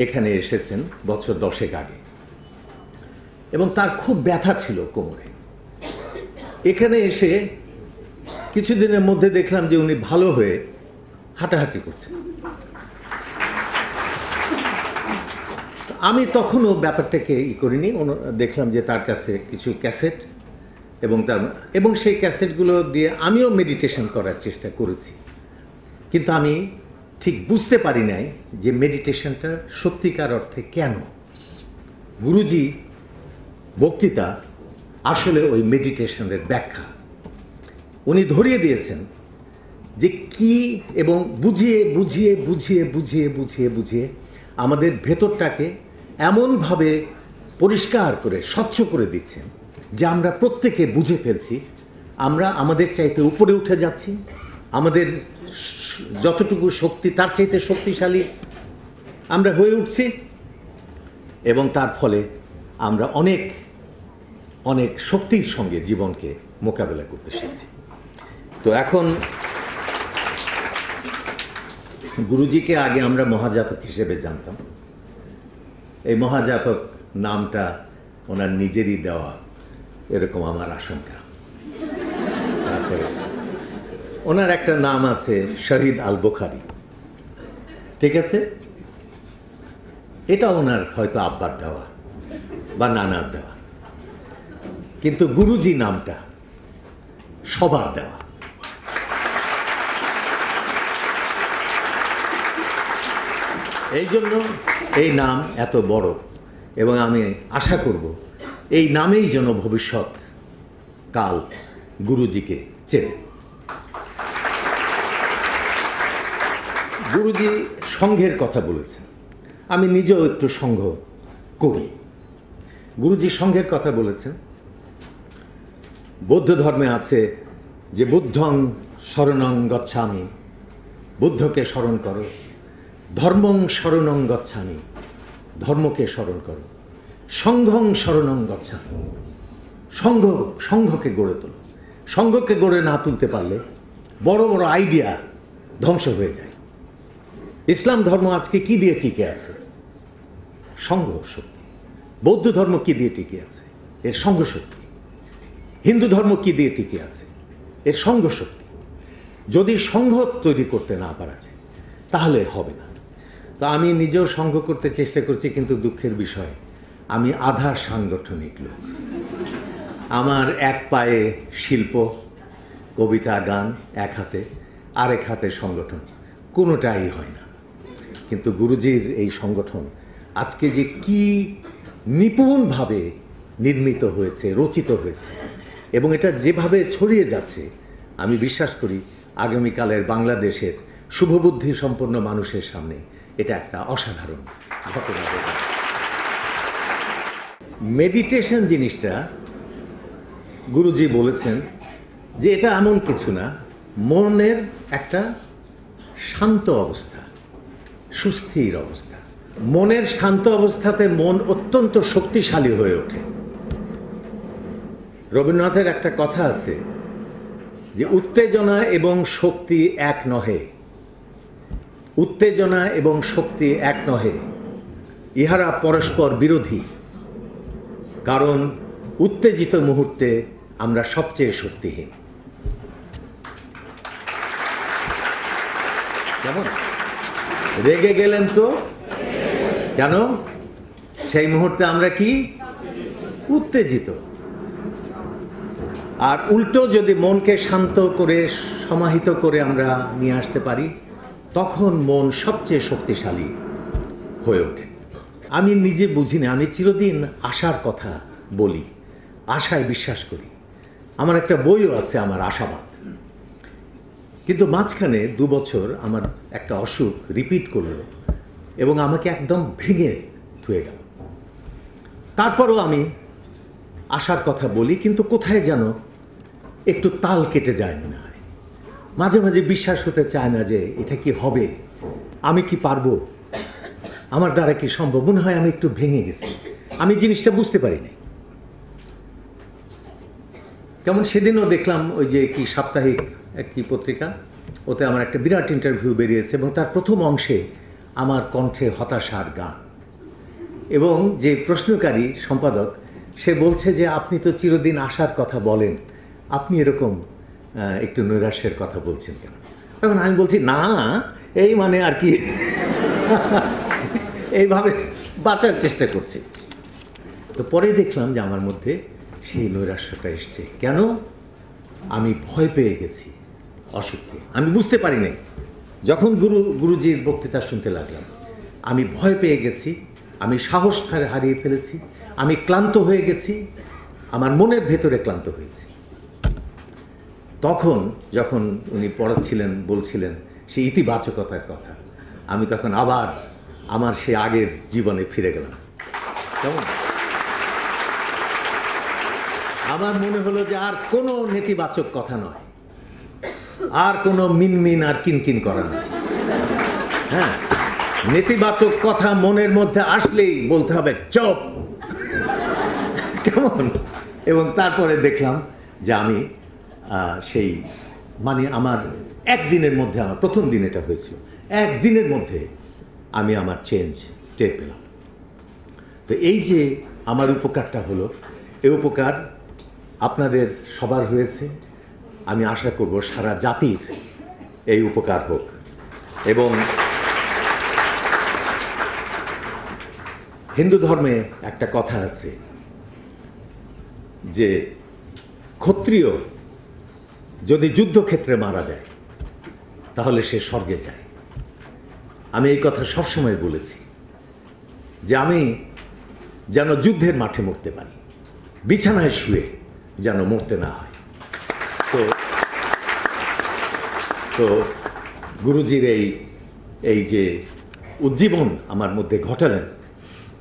এখানে এসেছেন বছর 10 আগে, এবং তার খুব ব্যথা ছিল কোমরে। এখানে এসে কিছুদিনের মধ্যে দেখলাম যে উনি ভালো হয়ে হাঁটাহাঁটি করছেন। আমি তখনও ব্যাপারটাকে করিনি, দেখলাম যে তার কাছে কিছু ক্যাসেট এবং সেই ক্যাসেটগুলো দিয়ে আমিও মেডিটেশন করার চেষ্টা করেছি, কিন্তু আমি ঠিক বুঝতে পারি নাই যে মেডিটেশনটা সত্যিকার অর্থে কেন। গুরুজি বক্তৃতা আসলে ওই মেডিটেশনের ব্যাখ্যা উনি ধরিয়ে দিয়েছেন যে কি, এবং বুঝিয়ে বুঝিয়ে বুঝিয়ে বুঝিয়ে বুঝিয়ে বুঝিয়ে আমাদের ভেতরটাকে এমনভাবে পরিষ্কার করে স্বচ্ছ করে দিচ্ছেন যে আমরা প্রত্যেকে বুঝে ফেলছি আমরা আমাদের চাইতে উপরে উঠে যাচ্ছি, আমাদের যতটুকু শক্তি তার চাইতে শক্তিশালী আমরা হয়ে উঠছি, এবং তার ফলে আমরা অনেক অনেক শক্তির সঙ্গে জীবনকে মোকাবেলা করতে শিখছি। তো এখন গুরুজিকে আগে আমরা মহাজাতক হিসেবে জানতাম। এই মহাজাতক নামটা ওনার নিজেরই দেওয়া এরকম আমার আশঙ্কা। তারপরে ওনার একটা নাম আছে শহীদ আল বুখারী, ঠিক আছে, এটা ওনার হয়তো আব্বার দেওয়া বা নানার দেওয়া, কিন্তু গুরুজি নামটা সবার দেওয়া। এই জন্য এই নাম এত বড়, এবং আমি আশা করব এই নামেই যেন ভবিষ্যৎ কাল গুরুজিকে চেনে। গুরুজি সংঘের কথা বলেছেন, আমি নিজেও একটু সংঘ করি। গুরুজি সংঘের কথা বলেছেন, বৌদ্ধ ধর্মে আছে যে বুদ্ধং শরণং গচ্ছামি, বুদ্ধকে স্মরণ করো, ধর্মং শরণং গচ্ছামি, ধর্মকে স্মরণ করো, সংঘং শরণং গচ্ছামি, সংঘকে গড়ে তোলো। সংঘকে গড়ে না তুলতে পারলে বড় বড় আইডিয়া ধ্বংস হয়ে যায়। ইসলাম ধর্ম আজকে কি দিয়ে টিকে আছে? সংঘ শক্তি। বৌদ্ধ ধর্ম কি দিয়ে টিকে আছে? এর সংঘ শক্তি। হিন্দু ধর্ম কি দিয়ে টিকে আছে? এর সংঘ শক্তি। যদি সংঘ তৈরি করতে না পারা যায় তাহলে হবে না। তো আমি নিজেও সংঘ করতে চেষ্টা করছি, কিন্তু দুঃখের বিষয় আমি আধা সাংগঠনিক লোক। আমার এক পায়ে শিল্প, কবিতা, গান এক হাতে, আরেক হাতে সংগঠন, কোনোটাই হয় না। কিন্তু গুরুজির এই সংগঠন আজকে যে কি নিপুণভাবে নির্মিত হয়েছে, রচিত হয়েছে, এবং এটা যেভাবে ছড়িয়ে যাচ্ছে, আমি বিশ্বাস করি আগামীকালের বাংলাদেশের শুভবুদ্ধি সম্পন্ন মানুষের সামনে এটা একটা অসাধারণ ঘটনা। মেডিটেশন জিনিসটা গুরুজি বলেছেন যে এটা এমন কিছু না, মনের একটা শান্ত অবস্থা, সুস্থির অবস্থা। মনের শান্ত অবস্থাতে মন অত্যন্ত শক্তিশালী হয়ে ওঠে। রবীন্দ্রনাথের একটা কথা আছে যে উত্তেজনা এবং শক্তি এক নহে, উত্তেজনা এবং শক্তি এক নহে, ইহারা পরস্পর বিরোধী। কারণ উত্তেজিত মুহূর্তে আমরা সবচেয়ে শক্তিহীন। কেমন? রেগে গেলেন তো কেন? সেই মুহূর্তে আমরা কি? উত্তেজিত। আর উল্টো যদি মনকে শান্ত করে সমাহিত করে আমরা নিয়ে আসতে পারি, তখন মন সবচেয়ে শক্তিশালী হয়ে ওঠে। আমি নিজে বুঝি না, আমি চিরদিন আশার কথা বলি, আশায় বিশ্বাস করি। আমার একটা বইও আছে, আমার আশাবাদ। কিন্তু মাঝখানে 2 বছর আমার একটা অসুখ রিপিট করলো এবং আমাকে একদম ভেঙে ধুয়ে গেল। তারপরও আমি আশার কথা বলি, কিন্তু কোথায় যেন একটু তাল কেটে যায় মনে হয়। মাঝে মাঝে বিশ্বাস হতে চায় না যে এটা কি হবে, আমি কি পারবো, আমার দ্বারা কি সম্ভব। মনে হয় আমি একটু ভেঙে গেছি, আমি জিনিসটা বুঝতে পারি নাই। যেমন সেদিনও দেখলাম ওই যে কি সাপ্তাহিক একটি পত্রিকা, ওতে আমার একটা বিরাট ইন্টারভিউ বেরিয়েছে, এবং তার প্রথম অংশে আমার কণ্ঠে হতাশার গান। এবং যে প্রশ্নকারী সম্পাদক সে বলছে যে আপনি তো চিরদিন আশার কথা বলেন, আপনি এরকম একটু নৈরাশ্যের কথা বলছেন কেন? তখন আমি বলছি না, এই মানে আর কি এইভাবে বাঁচার চেষ্টা করছি। তো পরে দেখলাম যে আমার মধ্যে সেই নৈরাশ্যটা এসছে। কেন? আমি ভয় পেয়ে গেছি অসুখকে। আমি বুঝতে পারি নাই। যখন গুরুজির বক্তৃতা শুনতে লাগলাম আমি ভয় পেয়ে গেছি, আমি সাহস হারিয়ে ফেলেছি, আমি ক্লান্ত হয়ে গেছি, আমার মনের ভেতরে ক্লান্ত হয়েছি। তখন যখন উনি পড়াচ্ছিলেন, বলছিলেন সেই ইতিবাচকতার কথা, আমি তখন আবার আমার সে আগের জীবনে ফিরে গেলাম। কেমন? আমার মনে হলো যে আর কোনো নেতিবাচক কথা নয়, আর কোনো মিনমিন আর কিনকিন করা নয়। হ্যাঁ, নেতিবাচক কথা মনের মধ্যে আসলেই বলতে হবে চুপ। কেমন? এবং তারপরে দেখলাম যে আমি সেই মানে আমার একদিনের মধ্যে, আমার প্রথম দিন এটা হয়েছিল, একদিনের মধ্যে আমি আমার চেঞ্জ টের পেলাম। তো এই যে আমার উপকারটা হলো, এই উপকার আপনাদের সবার হয়েছে। আমি আশা করব সারা জাতির এই উপকার হোক। এবং হিন্দু ধর্মে একটা কথা আছে যে ক্ষত্রিয় যদি যুদ্ধক্ষেত্রে মারা যায় তাহলে সে স্বর্গে যায়। আমি এই কথা সবসময় বলেছি যে আমি যেন যুদ্ধের মাঠে মরতে পারি, বিছানায় শুয়ে যেন মরতে না হয়। তো গুরুজির এই যে উজ্জীবন আমার মধ্যে ঘটালেন,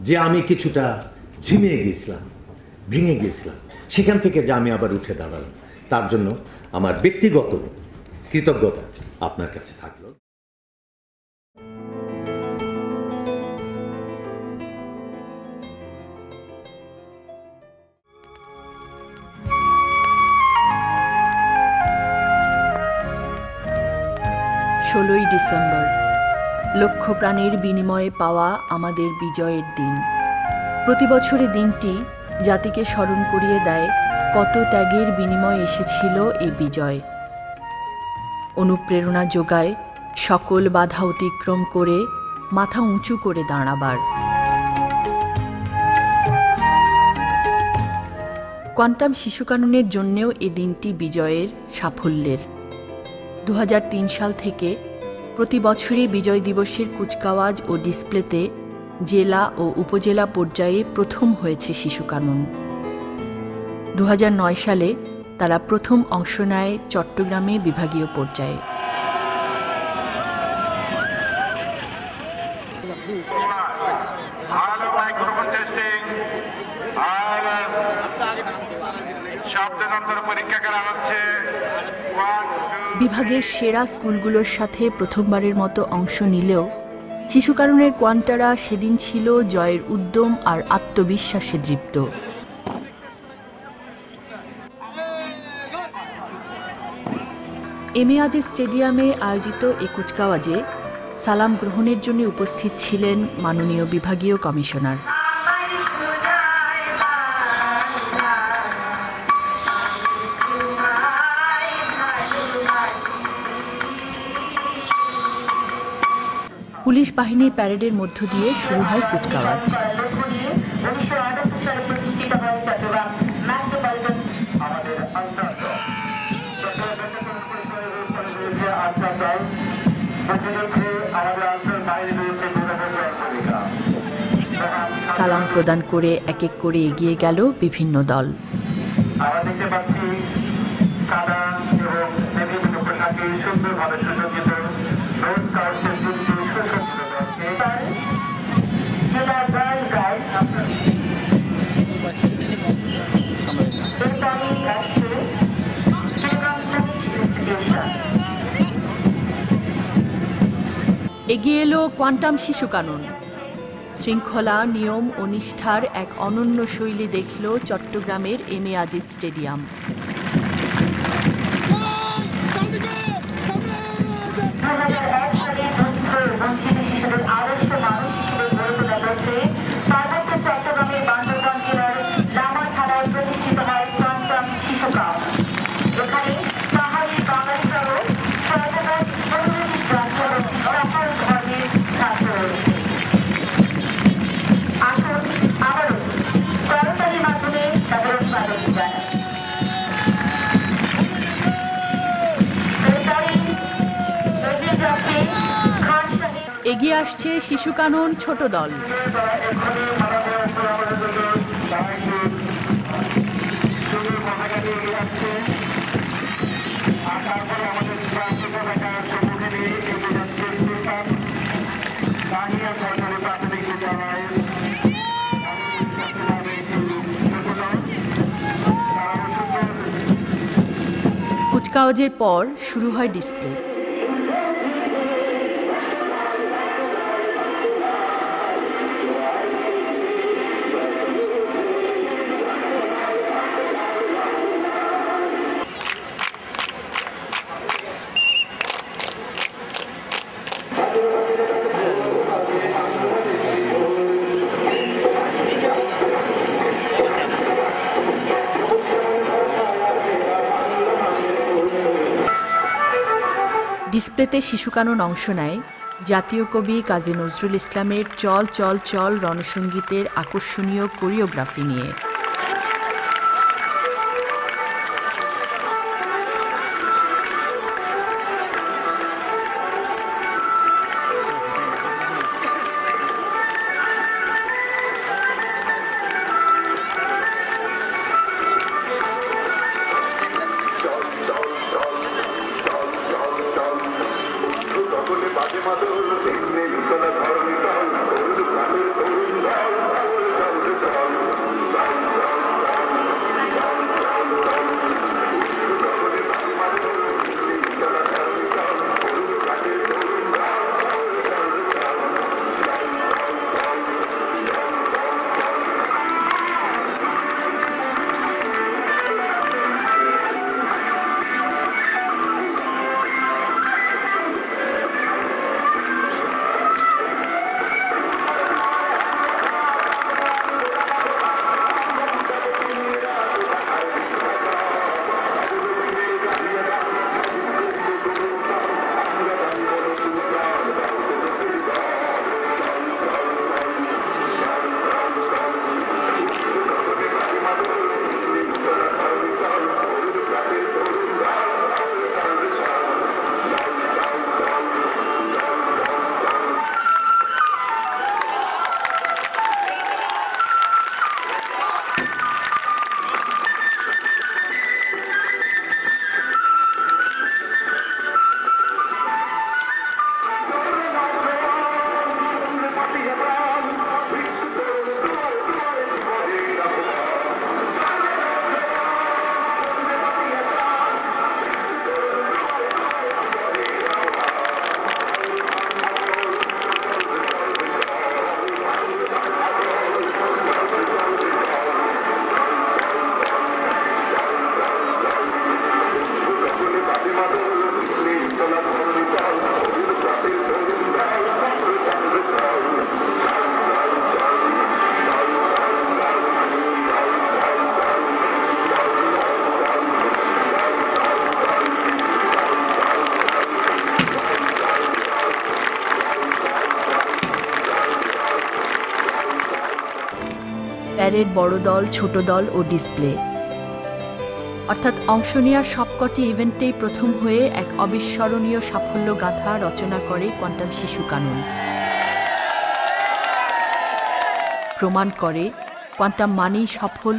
যে আমি কিছুটা ঝিমিয়ে গিয়েছিলাম, ভেঙে গিয়েছিলাম, সেখান থেকে যে আমি আবার উঠে দাঁড়ালাম, তার জন্য আমার ব্যক্তিগত কৃতজ্ঞতা আপনার কাছে থাকলো। ষোলোই ডিসেম্বর, লক্ষ প্রাণের বিনিময়ে পাওয়া আমাদের বিজয়ের দিন। প্রতি বছরে দিনটি জাতিকে স্মরণ করিয়ে দেয় কত ত্যাগের বিনিময়ে এসেছিল এই বিজয়। অনুপ্রেরণা যোগায় সকল বাধা অতিক্রম করে মাথা উঁচু করে দাঁড়াবার। কোয়ান্টাম শিশু কাননের জন্যেও এ দিনটি বিজয়ের, সাফল্যের। 2003 সাল থেকে প্রতি বছরই বিজয় দিবসের কুচকাওয়াজ ও ডিসপ্লেতে জেলা ও উপজেলা পর্যায়ে প্রথম হয়েছে শিশু কানন। 2009 সালে তারা প্রথম অংশ নেয় চট্টগ্রামে বিভাগীয় পর্যায়ে। বিভাগের সেরা স্কুলগুলোর সাথে প্রথমবারের মতো অংশ নিলেও শিশু কাননের কোয়ান্টারা সেদিন ছিল জয়ের উদ্যম আর আত্মবিশ্বাসে দৃপ্ত। এম এ আজিজ স্টেডিয়ামে আয়োজিত এ কুচকাওয়াজে সালাম গ্রহণের জন্য উপস্থিত ছিলেন মাননীয় বিভাগীয় কমিশনার। পুলিশ বাহিনীর প্যারেডের মধ্য দিয়ে শুরু হয় কুচকাওয়াজ। সালাম প্রদান করে এক এক করে এগিয়ে গেল বিভিন্ন দল। এগিয়ে এলো কোয়ান্টাম শিশু কানন। শৃঙ্খলা, নিয়ম ও নিষ্ঠার এক অনন্য শৈলী দেখল চট্টগ্রামের এম এ আজিজ স্টেডিয়াম। এগিয়ে আসছে শিশু কানন ছোট দল। কুচকাওয়াজের পর শুরু হয় ডিসপ্লে। ডিসপ্লেতে শিশু কানন অংশ নেয় জাতীয় কবি কাজী নজরুল ইসলামের চল চল চল রণসঙ্গীতের আকর্ষণীয় কোরিওগ্রাফি নিয়ে। প্যারেড, বড় দল, ছোট দল ও ডিসপ্লে, অর্থাৎ অংশ নেওয়া সবকটি ইভেন্টেই প্রথম হয়ে এক অবিস্মরণীয় সাফল্য গাথা রচনা করে কোয়ান্টাম শিশু কানন। প্রমাণ করে কোয়ান্টাম মানেই সফল,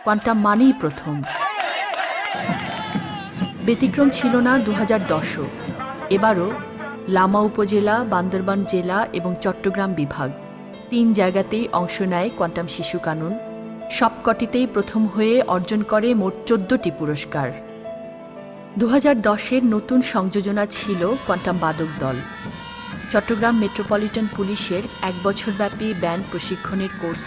কোয়ান্টাম মানেই প্রথম। ব্যতিক্রম ছিল না 2010-ও। এবারও লামা উপজেলা, বান্দরবান জেলা এবং চট্টগ্রাম বিভাগ 3 জায়গাতেই অংশ নেয় কোয়ান্টাম শিশু কানন। সবকটিতেই প্রথম হয়ে অর্জন করে মোট 14টি পুরস্কার। 2010-এর নতুন সংযোজনা ছিল কোয়ান্টাম বাদক দল। চট্টগ্রাম মেট্রোপলিটন পুলিশের 1 বছরব্যাপী ব্যান্ড প্রশিক্ষণের কোর্স